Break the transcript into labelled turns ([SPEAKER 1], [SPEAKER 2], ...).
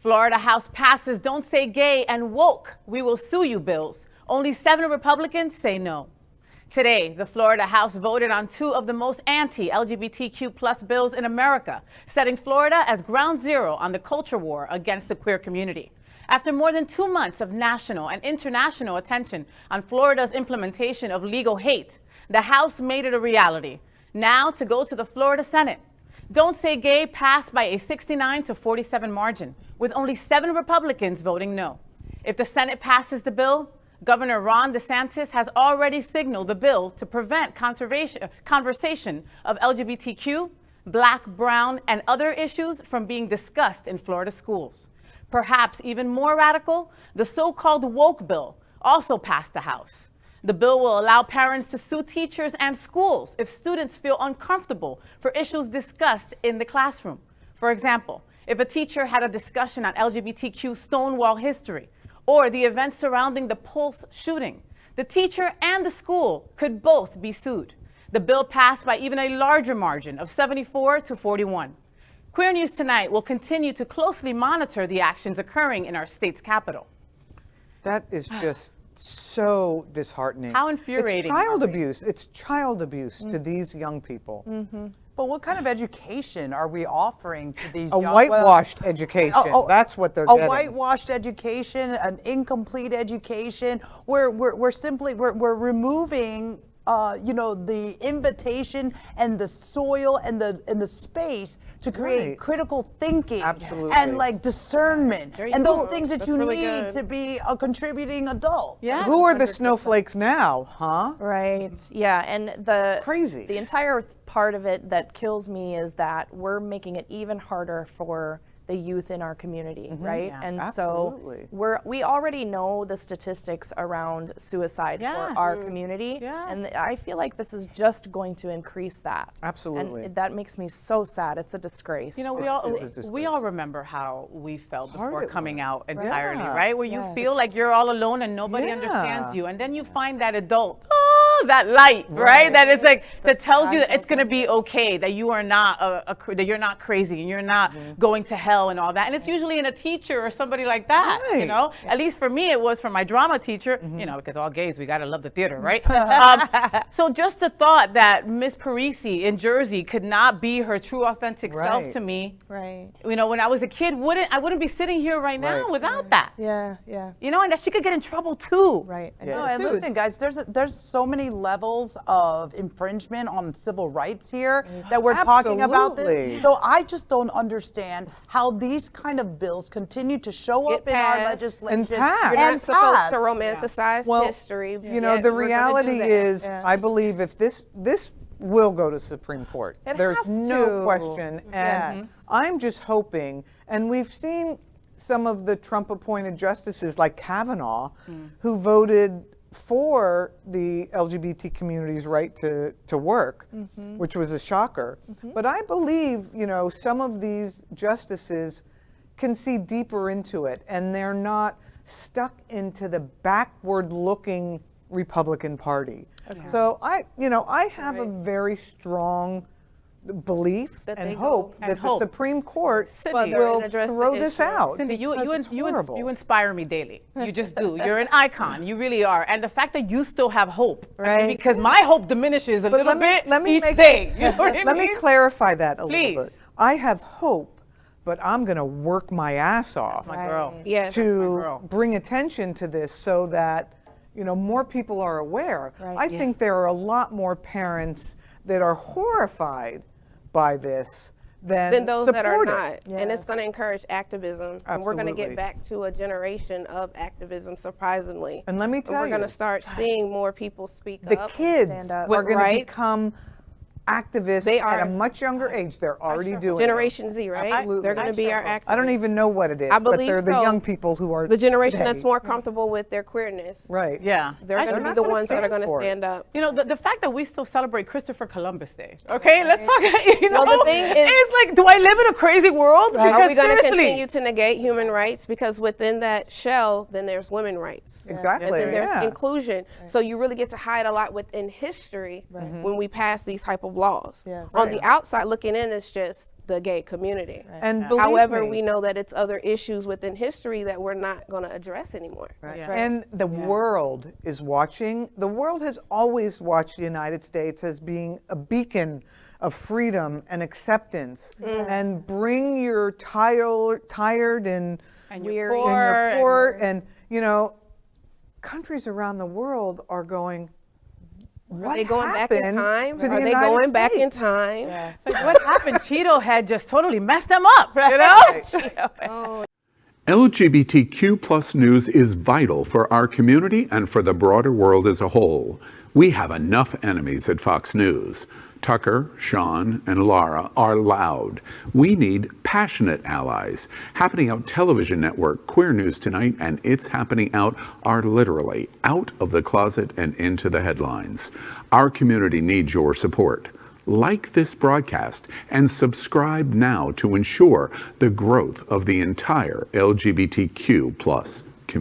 [SPEAKER 1] Florida House passes Don't Say Gay and Woke, We Will Sue You bills. Only 7 Republicans say no. Today, the Florida House voted on 2 of the most anti-LGBTQ plus bills in America, setting Florida as ground zero on the culture war against the queer community. After more than 2 months of national and international attention on Florida's implementation of legal hate, the House made it a reality. Now to go to the Florida Senate. Don't Say Gay passed by a 69-47 margin, with only 7 Republicans voting no. If the Senate passes the bill, Governor Ron DeSantis has already signaled the bill to prevent conversation of LGBTQ, Black, Brown, and other issues from being discussed in Florida schools. Perhaps even more radical, the so-called woke bill also passed the House. The bill will allow parents to sue teachers and schools if students feel uncomfortable for issues discussed in the classroom. For example, if a teacher had a discussion on LGBTQ Stonewall History or the events surrounding the Pulse shooting, the teacher and the school could both be sued. The bill passed by even a larger margin of 74-41. Queer News Tonight will continue to closely monitor the actions occurring in our state's capital.
[SPEAKER 2] That is just so disheartening.
[SPEAKER 1] How infuriating.
[SPEAKER 2] It's child abuse. It's child abuse to these young people.
[SPEAKER 3] But what kind of education are we offering to these
[SPEAKER 2] A
[SPEAKER 3] young
[SPEAKER 2] whitewashed education. That's what they're
[SPEAKER 3] a
[SPEAKER 2] getting.
[SPEAKER 3] whitewashed education, an incomplete education. We're simply removing the invitation and the soil and the space to create critical thinking and like discernment and those things that you need to be a contributing adult.
[SPEAKER 1] Yeah.
[SPEAKER 2] Who are the snowflakes now, huh?
[SPEAKER 4] Right. Yeah. And
[SPEAKER 2] Crazy.
[SPEAKER 4] The entire part of it that kills me is that we're making it even harder for the youth in our community, right?
[SPEAKER 1] Yeah,
[SPEAKER 4] and
[SPEAKER 2] absolutely.
[SPEAKER 4] so we already know the statistics around suicide for our community, and I feel like this is just going to increase that.
[SPEAKER 2] Absolutely.
[SPEAKER 4] And that makes me so sad. It's a disgrace.
[SPEAKER 1] You know, we all remember how we felt before coming out entirely,
[SPEAKER 2] Yeah.
[SPEAKER 1] right? Where you feel like you're all alone and nobody
[SPEAKER 2] Yeah.
[SPEAKER 1] understands you, and then you find that adult, that light, right? That is like that tells you that it's going to be okay, that you are not that you're not crazy and you're not going to hell and all that. And it's usually in a teacher or somebody like that, you know. At least for me, it was from my drama teacher, you know, because all gays, we gotta love the theater, right? So just the thought that Miss Parisi in Jersey could not be her true authentic self to me, you know, when I was a kid, I wouldn't be sitting here right now without that.
[SPEAKER 4] Yeah.
[SPEAKER 1] You know, and that she could get in trouble too.
[SPEAKER 4] Right.
[SPEAKER 3] No, and listen, guys, there's so many levels of infringement on civil rights here that we're talking about this. So I just don't understand how these kind of bills continue to show up in our legislation
[SPEAKER 2] and pass.
[SPEAKER 5] You're not supposed to romanticize history.
[SPEAKER 2] You know, the reality is, I believe if this will go to Supreme Court. There's no question. And I'm just hoping, and we've seen some of the Trump-appointed justices like Kavanaugh, who voted for the LGBT community's right to work, which was a shocker. But I believe, you know, some of these justices can see deeper into it, and they're not stuck into the backward-looking Republican Party. So I have a very strong belief and hope that the Supreme Court will throw this out.
[SPEAKER 1] Cindy, you inspire me daily. You just do. You're an icon. You really are. And the fact that you still have hope, right? Because my hope diminishes a little bit each day. You know what I mean?
[SPEAKER 2] Let me clarify that a little bit. I have hope, but I'm going to work my ass off to bring attention to this so that, you know, more people are aware. I think there are a lot more parents that are horrified by this than
[SPEAKER 5] those that are not. And it's going to encourage activism. And we're going to get back to a generation of activism, surprisingly.
[SPEAKER 2] And let me tell you,
[SPEAKER 5] we're going to start seeing more people speak up.
[SPEAKER 2] The kids are going to become activists at a much younger age. They're already doing
[SPEAKER 5] Generation Z, right?
[SPEAKER 2] Absolutely.
[SPEAKER 5] They're going to be our activists.
[SPEAKER 2] I don't even know what it is,
[SPEAKER 5] I believe
[SPEAKER 2] but they're the young people who are
[SPEAKER 5] the generation that's more comfortable with their queerness.
[SPEAKER 2] Right.
[SPEAKER 1] Yeah.
[SPEAKER 5] They're going to be the ones that are going to stand up.
[SPEAKER 1] You know, the fact that we still celebrate Christopher Columbus Day. Okay, let's talk. You know,
[SPEAKER 5] the thing is,
[SPEAKER 1] it's like, do I live in a crazy world?
[SPEAKER 5] Are we going to continue to negate human rights? Because within that shell, then there's women's rights.
[SPEAKER 2] Exactly.
[SPEAKER 5] And then there's inclusion. So you really get to hide a lot within history when we pass these type of laws. On the outside looking in, it's just the gay community.
[SPEAKER 2] Right. And believe
[SPEAKER 5] however,
[SPEAKER 2] me,
[SPEAKER 5] we know that it's other issues within history that we're not going to address anymore.
[SPEAKER 2] Right. Yeah. And the world is watching. The world has always watched the United States as being a beacon of freedom and acceptance. And bring your tired and
[SPEAKER 1] weary
[SPEAKER 2] and poor and you know, countries around the world are going, what
[SPEAKER 5] Are they going back in time?
[SPEAKER 2] To the
[SPEAKER 5] Are they
[SPEAKER 2] United
[SPEAKER 5] going back in
[SPEAKER 2] States?
[SPEAKER 5] time?
[SPEAKER 1] Yes. Like what happened? Cheeto Head just totally messed them up, you know?
[SPEAKER 6] LGBTQ plus news is vital for our community and for the broader world as a whole. We have enough enemies at Fox News. Tucker, Sean, and Laura are loud. We need passionate allies. Happening Out Television Network, Queer News Tonight, and It's Happening Out are literally out of the closet and into the headlines. Our community needs your support. Like this broadcast and subscribe now to ensure the growth of the entire LGBTQ plus